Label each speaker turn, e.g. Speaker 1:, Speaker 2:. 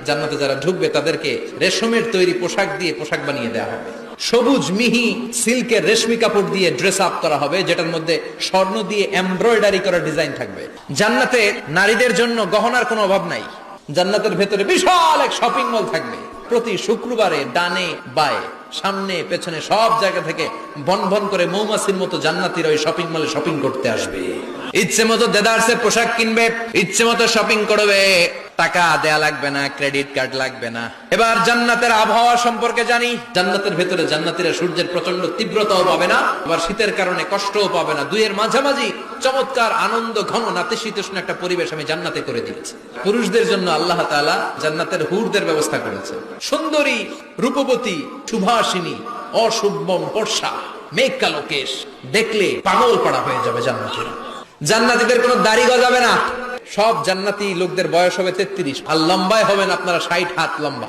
Speaker 1: জান্নাতে যারা ঢুকবে তাদেরকে রেশমের তৈরি পোশাক দিয়ে পোশাক বানিয়ে দেওয়া হবে। সবুজ মিহি সিল্কের রেশমি কাপড় দিয়ে ড্রেস আপ করা হবে, যেটার মধ্যে স্বর্ণ দিয়ে এমব্রয়ডারি করা ডিজাইন থাকবে। জান্নাতে নারীদের জন্য গহনার কোনো অভাব নাই। জান্নাতের ভেতরে বিশাল এক শপিং মল থাকবে। প্রতি শুক্রবারে ডানে বায়ে সামনে পেছনে সব জায়গা থেকে বন বন করে মৌমাছির মতো জান্নাতীরা ওই শপিং মলে শপিং করতে আসবে। ইচ্ছে মতো দেদারসে পোশাক কিনবে, ইচ্ছে মতো শপিং করবে, টাকা দেয়া লাগবে না, ক্রেডিট কার্ড লাগবে না। এবার জান্নাতের আবহাওয়া সম্পর্কে জানি। জান্নাতের ভেতরে জান্নাতীরা সূর্যের প্রচন্ড তীব্রতাও পাবে না, আবার শীতের কারণে কষ্টও পাবে না। দুইয়ের মাঝামাঝি চমৎকার আনন্দ ঘন নাতিশীতোষ্ণ একটা পরিবেশ আমি জান্নাতে করে দিয়েছি। পুরুষদের জন্য আল্লাহ তাআলা জান্নাতের হুরদের ব্যবস্থা করেছে। সুন্দরী, রূপবতী, সুভাষিনী, অশুভম বর্ষা, মেঘ কালো কেশ, দেখলে পাগল পাড়া হয়ে যাবে জান্নাতীরা। জান্নাতীদের কোনো দাড়ি গজাবে না। সব জান্নাতি লোকদের বয়স হবে 33, আর লম্বায় হবেন আপনারা 60 হাত লম্বা।